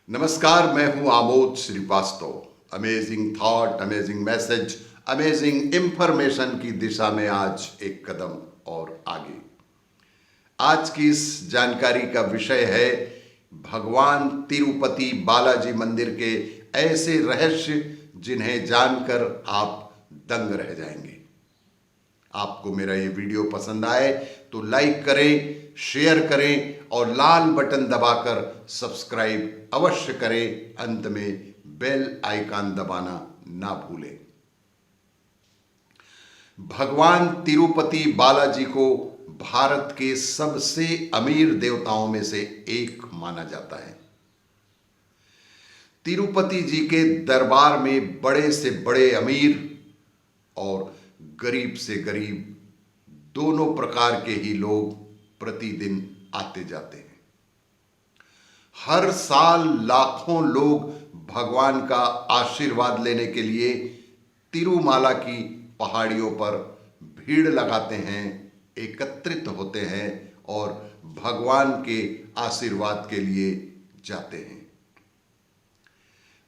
नमस्कार, मैं हूं Amod Srivastava. Amazing thought, amazing message, amazing information की दिशा में आज एक कदम और आगे। आज की इस जानकारी का विषय है भगवान तिरुपति बालाजी मंदिर के ऐसे रहस्य जिन्हें जानकर आप दंग रह जाएंगे। आपको मेरा ये वीडियो पसंद आए तो लाइक करें, शेयर करें और लाल बटन दबाकर सब्सक्राइब अवश्य करें। अंत में बेल आइकन दबाना ना भूलें। भगवान तिरुपति बालाजी को भारत के सबसे अमीर देवताओं में से एक माना जाता है। तिरुपति जी के दरबार में बड़े से बड़े अमीर और गरीब से गरीब दोनों प्रकार के ही लोग प्रतिदिन आते जाते हैं। हर साल लाखों लोग भगवान का आशीर्वाद लेने के लिए तिरुमाला की पहाड़ियों पर भीड़ लगाते हैं, एकत्रित होते हैं और भगवान के आशीर्वाद के लिए जाते हैं।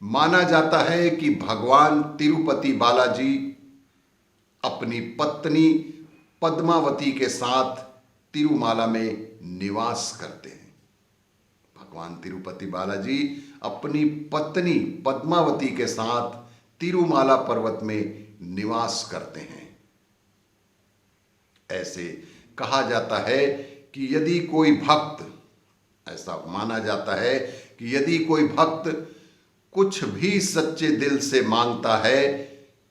माना जाता है कि भगवान तिरुपति बालाजी अपनी पत्नी पद्मावती के साथ तिरुमाला में निवास करते हैं। भगवान तिरुपति बालाजी अपनी पत्नी पद्मावती के साथ तिरुमाला पर्वत में निवास करते हैं। ऐसे कहा जाता है कि यदि कोई भक्त, ऐसा माना जाता है कि यदि कोई भक्त कुछ भी सच्चे दिल से मांगता है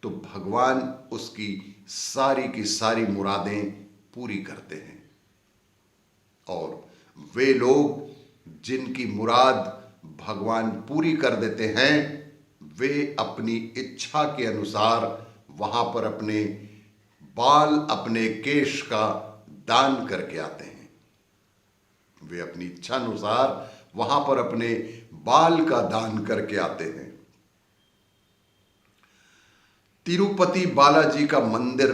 तो भगवान उसकी सारी की सारी मुरादें पूरी करते हैं। और वे लोग जिनकी मुराद भगवान पूरी कर देते हैं, वे अपनी इच्छा के अनुसार वहां पर अपने बाल, अपने केश का दान करके आते हैं। वे अपनी इच्छा अनुसार वहां पर अपने बाल का दान करके आते हैं। तिरुपति बालाजी का मंदिर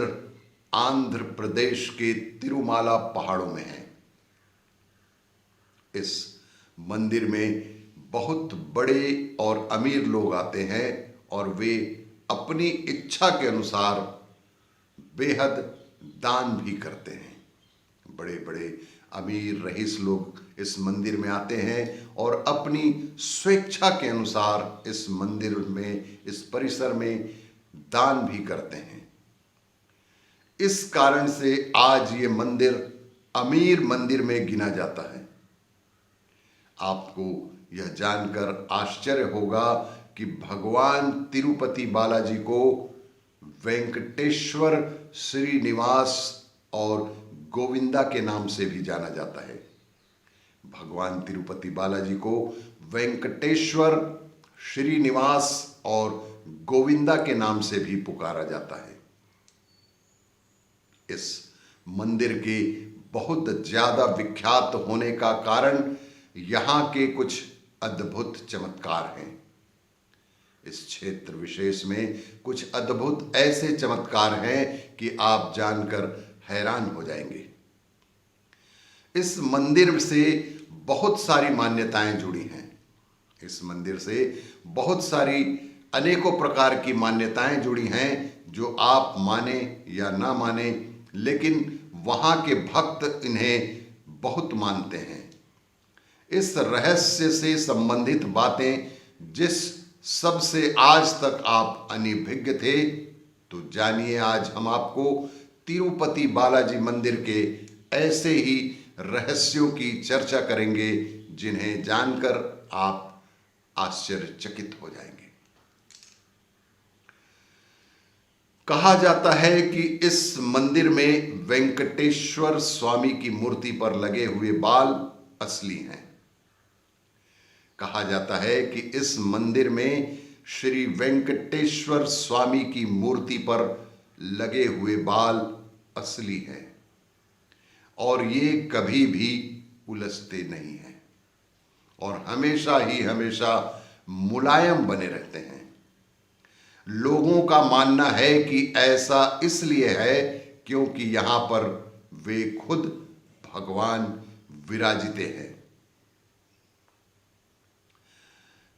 आंध्र प्रदेश के तिरुमाला पहाड़ों में है। इस मंदिर में बहुत बड़े और अमीर लोग आते हैं और वे अपनी इच्छा के अनुसार बेहद दान भी करते हैं। बड़े बड़े अमीर रईस लोग इस मंदिर में आते हैं और अपनी स्वेच्छा के अनुसार इस मंदिर में, इस परिसर में दान भी करते हैं। इस कारण से आज ये मंदिर अमीर मंदिर में गिना जाता है। आपको यह जानकर आश्चर्य होगा कि भगवान तिरुपति बालाजी को वेंकटेश्वर, श्रीनिवास और गोविंदा के नाम से भी जाना जाता है। भगवान तिरुपति बालाजी को वेंकटेश्वर, श्रीनिवास और गोविंदा के नाम से भी पुकारा जाता है। इस मंदिर के बहुत ज्यादा विख्यात होने का कारण यहां के कुछ अद्भुत चमत्कार हैं। इस क्षेत्र विशेष में कुछ अद्भुत ऐसे चमत्कार हैं कि आप जानकर हैरान हो जाएंगे। इस मंदिर से बहुत सारी मान्यताएं जुड़ी हैं। इस मंदिर से बहुत सारी अनेकों प्रकार की मान्यताएं जुड़ी हैं जो आप माने या ना माने, लेकिन वहां के भक्त इन्हें बहुत मानते हैं। इस रहस्य से संबंधित बातें जिस सबसे आज तक आप अनभिज्ञ थे, तो जानिए आज हम आपको तिरुपति बालाजी मंदिर के ऐसे ही रहस्यों की चर्चा करेंगे जिन्हें जानकर आप आश्चर्यचकित हो जाएंगे। कहा जाता है कि इस मंदिर में वेंकटेश्वर स्वामी की मूर्ति पर लगे हुए बाल असली हैं। कहा जाता है कि इस मंदिर में श्री वेंकटेश्वर स्वामी की मूर्ति पर लगे हुए बाल असली हैं और ये कभी भी उलझते नहीं हैं और हमेशा ही हमेशा मुलायम बने रहते हैं। लोगों का मानना है कि ऐसा इसलिए है क्योंकि यहां पर वे खुद भगवान विराजिते हैं।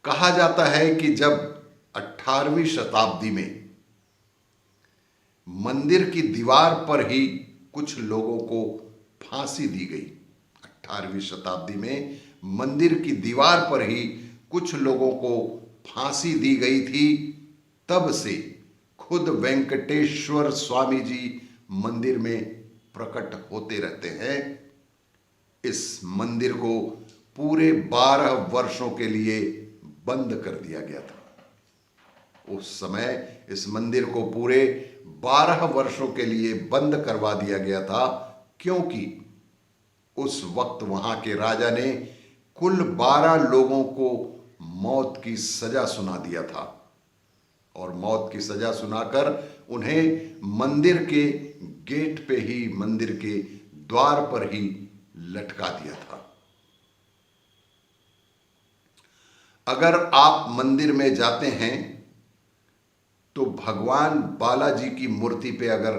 कहा जाता है कि जब 18वीं शताब्दी में मंदिर की दीवार पर ही कुछ लोगों को फांसी दी गई, 18वीं शताब्दी में मंदिर की दीवार पर ही कुछ लोगों को फांसी दी गई थी, तब से खुद वेंकटेश्वर स्वामी जी मंदिर में प्रकट होते रहते हैं। इस मंदिर को पूरे 12 वर्षों के लिए बंद कर दिया गया था। उस समय इस मंदिर को पूरे 12 वर्षों के लिए बंद करवा दिया गया था, क्योंकि उस वक्त वहां के राजा ने कुल 12 लोगों को मौत की सजा सुना दिया था और मौत की सजा सुनाकर उन्हें मंदिर के गेट पे ही, मंदिर के द्वार पर ही लटका दिया था। अगर आप मंदिर में जाते हैं तो भगवान बालाजी की मूर्ति पे अगर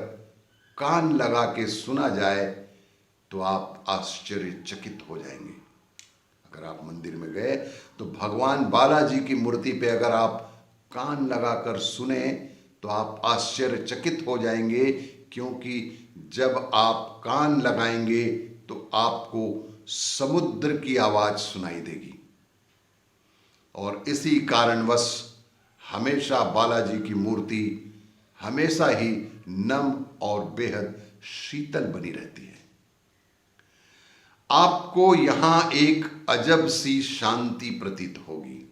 कान लगा के सुना जाए तो आप आश्चर्यचकित हो जाएंगे। अगर आप मंदिर में गए तो भगवान बालाजी की मूर्ति पे अगर आप कान लगाकर सुने तो आप आश्चर्यचकित हो जाएंगे, क्योंकि जब आप कान लगाएंगे तो आपको समुद्र की आवाज सुनाई देगी। और इसी कारणवश हमेशा बालाजी की मूर्ति हमेशा ही नम और बेहद शीतल बनी रहती है। आपको यहां एक अजब सी शांति प्रतीत होगी।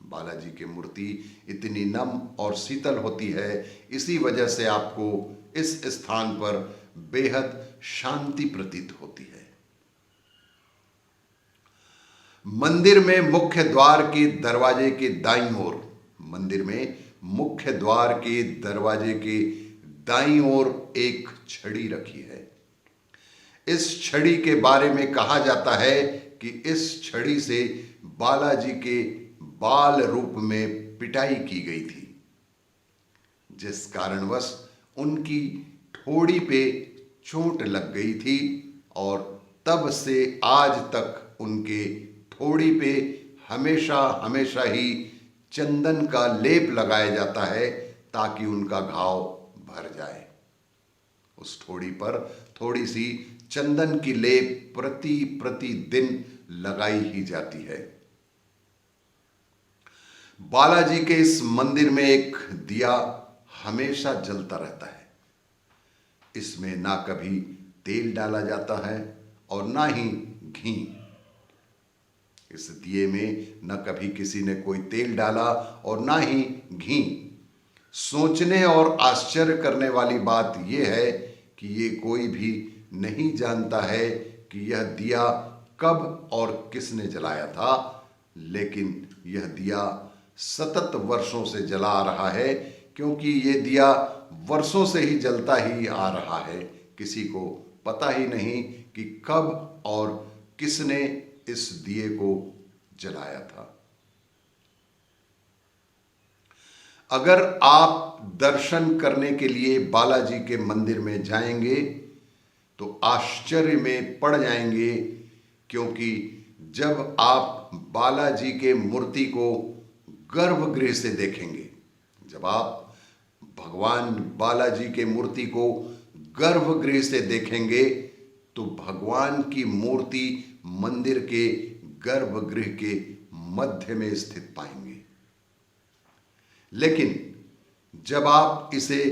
बालाजी की मूर्ति इतनी नम और शीतल होती है, इसी वजह से आपको इस स्थान पर बेहद शांति प्रतीत होती है। मंदिर में मुख्य द्वार के दरवाजे के दाईं ओर, मंदिर में मुख्य द्वार के दरवाजे के दाईं ओर एक छड़ी रखी है। इस छड़ी के बारे में कहा जाता है कि इस छड़ी से बालाजी के बाल रूप में पिटाई की गई थी, जिस कारणवश उनकी ठोड़ी पे चोट लग गई थी और तब से आज तक उनके ठोड़ी पे हमेशा हमेशा ही चंदन का लेप लगाया जाता है ताकि उनका घाव भर जाए। उस ठोड़ी पर थोड़ी सी चंदन की लेप प्रतिदिन लगाई ही जाती है। बालाजी के इस मंदिर में एक दिया हमेशा जलता रहता है। इसमें ना कभी तेल डाला जाता है और ना ही घी। इस दिए में न कभी किसी ने कोई तेल डाला और ना ही घी। सोचने और आश्चर्य करने वाली बात यह है कि ये कोई भी नहीं जानता है कि यह दिया कब और किसने जलाया था, लेकिन यह दिया सतत वर्षों से जला आ रहा है, क्योंकि ये दिया वर्षों से ही जलता ही आ रहा है। किसी को पता ही नहीं कि कब और किसने इस दिए को जलाया था। अगर आप दर्शन करने के लिए बालाजी के मंदिर में जाएंगे तो आश्चर्य में पड़ जाएंगे, क्योंकि जब आप बालाजी के मूर्ति को गर्भगृह से देखेंगे, जब आप भगवान बालाजी के मूर्ति को गर्भगृह से देखेंगे तो भगवान की मूर्ति मंदिर के गर्भगृह के मध्य में स्थित पाएंगे। लेकिन जब आप इसे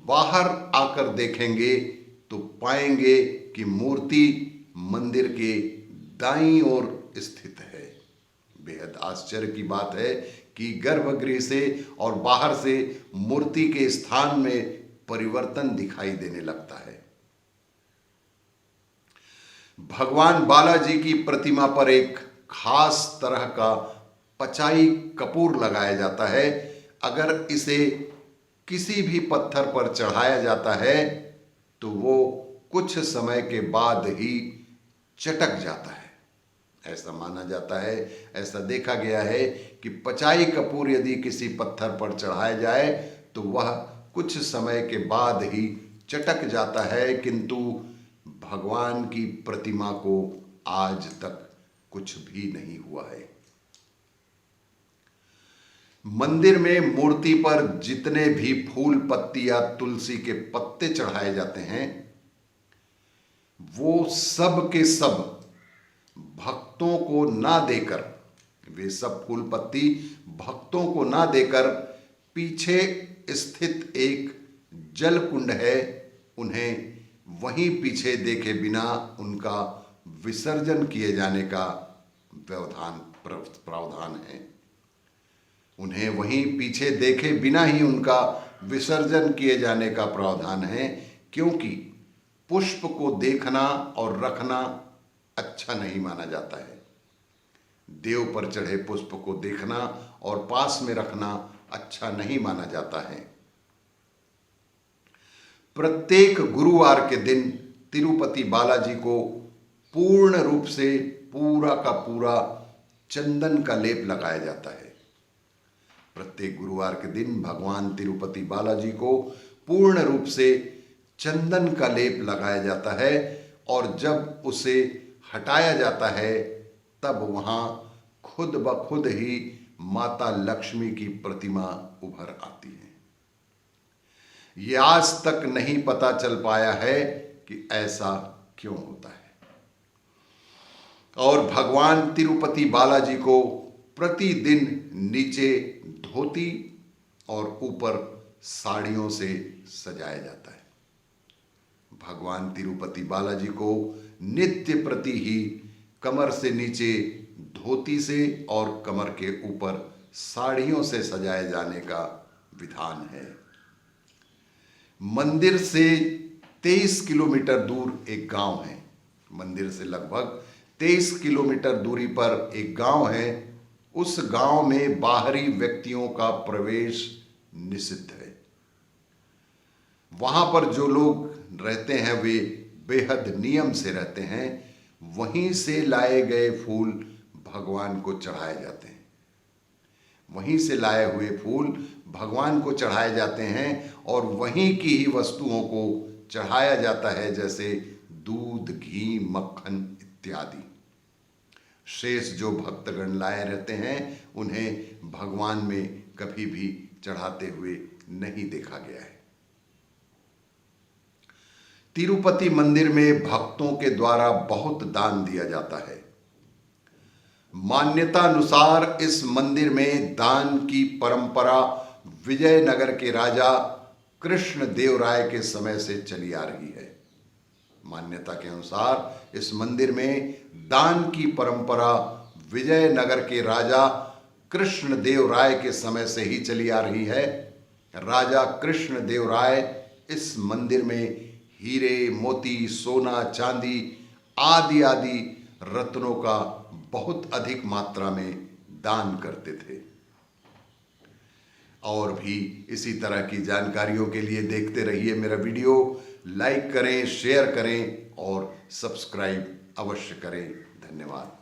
बाहर आकर देखेंगे तो पाएंगे कि मूर्ति मंदिर के दाईं ओर स्थित है। बेहद आश्चर्य की बात है कि गर्भगृह से और बाहर से मूर्ति के स्थान में परिवर्तन दिखाई देने लगता है। भगवान बालाजी की प्रतिमा पर एक खास तरह का पचाई कपूर लगाया जाता है। अगर इसे किसी भी पत्थर पर चढ़ाया जाता है तो वो कुछ समय के बाद ही चटक जाता है। ऐसा माना जाता है, ऐसा देखा गया है कि पचाई कपूर यदि किसी पत्थर पर चढ़ाया जाए तो वह कुछ समय के बाद ही चटक जाता है, किंतु भगवान की प्रतिमा को आज तक कुछ भी नहीं हुआ है। मंदिर में मूर्ति पर जितने भी फूल पत्ती या तुलसी के पत्ते चढ़ाए जाते हैं वो सब के सब भक्तों को ना देकर, वे सब फूल पत्ती भक्तों को ना देकर पीछे स्थित एक जल कुंड है, उन्हें वहीं पीछे देखे बिना उनका विसर्जन किए जाने का प्रावधान है। उन्हें वहीं पीछे देखे बिना ही उनका विसर्जन किए जाने का प्रावधान है, क्योंकि पुष्प को देखना और रखना अच्छा नहीं माना जाता है। देव पर चढ़े पुष्प को देखना और पास में रखना अच्छा नहीं माना जाता है। प्रत्येक गुरुवार के दिन तिरुपति बालाजी को पूर्ण रूप से पूरा का पूरा चंदन का लेप लगाया जाता है। प्रत्येक गुरुवार के दिन भगवान तिरुपति बालाजी को पूर्ण रूप से चंदन का लेप लगाया जाता है और जब उसे हटाया जाता है तब वहां खुद ब खुद ही माता लक्ष्मी की प्रतिमा उभर आती है। यह आज तक नहीं पता चल पाया है कि ऐसा क्यों होता है। और भगवान तिरुपति बालाजी को प्रतिदिन नीचे धोती और ऊपर साड़ियों से सजाया जाता है। भगवान तिरुपति बालाजी को नित्य प्रति ही कमर से नीचे धोती से और कमर के ऊपर साड़ियों से सजाए जाने का विधान है। मंदिर से 23 किलोमीटर दूर एक गांव है। मंदिर से लगभग 23 किलोमीटर दूरी पर एक गांव है। उस गांव में बाहरी व्यक्तियों का प्रवेश निषिद्ध है। वहां पर जो लोग रहते हैं वे बेहद नियम से रहते हैं। वहीं से लाए गए फूल भगवान को चढ़ाए जाते हैं। वहीं से लाए हुए फूल भगवान को चढ़ाए जाते हैं और वहीं की ही वस्तुओं को चढ़ाया जाता है, जैसे दूध, घी, मक्खन इत्यादि। शेष जो भक्तगण लाए रहते हैं उन्हें भगवान में कभी भी चढ़ाते हुए नहीं देखा गया है। तिरुपति मंदिर में भक्तों के द्वारा बहुत दान दिया जाता है। मान्यता अनुसार इस मंदिर में दान की परंपरा विजयनगर के राजा कृष्णदेवराय के समय से चली आ रही है। मान्यता के अनुसार इस मंदिर में दान की परंपरा विजयनगर के राजा कृष्णदेवराय के समय से ही चली आ रही है। राजा कृष्णदेवराय इस मंदिर में हीरे, मोती, सोना, चांदी आदि आदि रत्नों का बहुत अधिक मात्रा में दान करते थे। और भी इसी तरह की जानकारियों के लिए देखते रहिए मेरा वीडियो। लाइक करें, शेयर करें और सब्सक्राइब अवश्य करें। धन्यवाद।